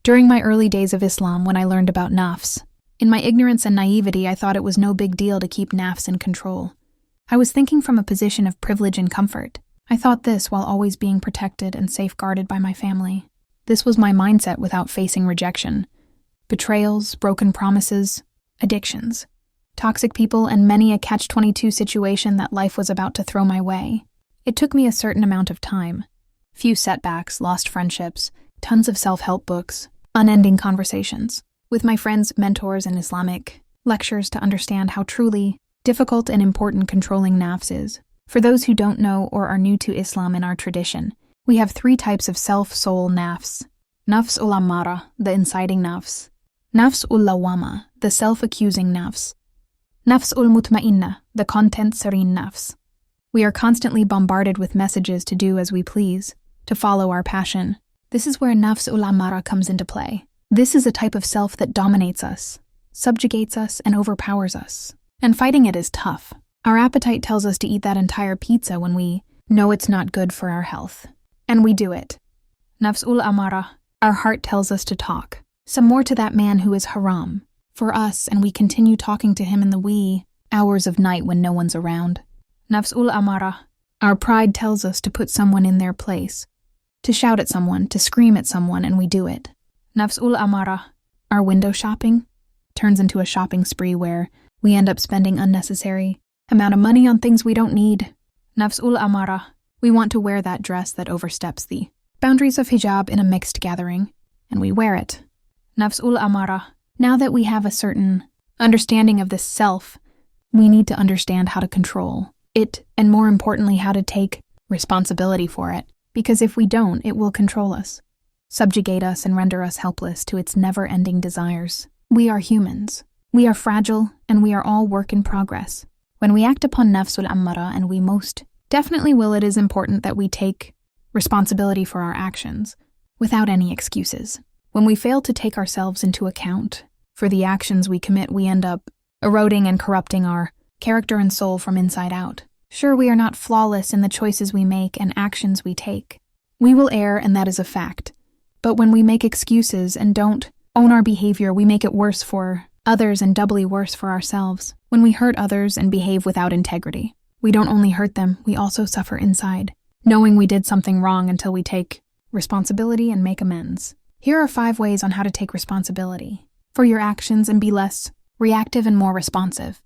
During my early days of Islam, when I learned about nafs, in my ignorance and naivety, I thought it was no big deal to keep nafs in control. I was thinking from a position of privilege and comfort. I thought this while always being protected and safeguarded by my family. This was my mindset without facing rejection, betrayals, broken promises, addictions, toxic people, and many a catch-22 situation that life was about to throw my way. It took me a certain amount of time. Few setbacks, lost friendships, tons of self-help books, unending conversations with my friends, mentors, and Islamic lectures to understand how truly difficult and important controlling nafs is. For those who don't know or are new to Islam in our tradition, we have 3 types of self-soul nafs. Nafs ul ammara, the inciting nafs. Nafs ul lawama, the self-accusing nafs. Nafs ul mutma'inna, the content-serene nafs. We are constantly bombarded with messages to do as we please, to follow our passion. This is where nafs ul ammara comes into play. This is a type of self that dominates us, subjugates us, and overpowers us. And fighting it is tough. Our appetite tells us to eat that entire pizza when we know it's not good for our health. And we do it. Nafs ul ammara, our heart tells us to talk. Some more to that man who is haram for us, and we continue talking to him in the wee hours of night when no one's around. Nafs ul ammara, our pride tells us to put someone in their place, to shout at someone, to scream at someone, and we do it. Nafs ul ammara, our window shopping, turns into a shopping spree where we end up spending unnecessary amount of money on things we don't need. Nafs ul ammara, we want to wear that dress that oversteps the boundaries of hijab in a mixed gathering, and we wear it. Nafs ul ammara, now that we have a certain understanding of this self, we need to understand how to control it, and more importantly, how to take responsibility for it, because if we don't, it will control us, subjugate us, and render us helpless to its never-ending desires. We are humans. We are fragile, and we are all work in progress. When we act upon nafs ul ammara, and we most definitely will, it is important that we take responsibility for our actions without any excuses. When we fail to take ourselves into account for the actions we commit, we end up eroding and corrupting our character and soul from inside out. Sure, we are not flawless in the choices we make and actions we take. We will err, and that is a fact. But when we make excuses and don't own our behavior, we make it worse for others and doubly worse for ourselves. When we hurt others and behave without integrity, we don't only hurt them, we also suffer inside, knowing we did something wrong until we take responsibility and make amends. Here are 5 ways on how to take responsibility for your actions and be less reactive and more responsive.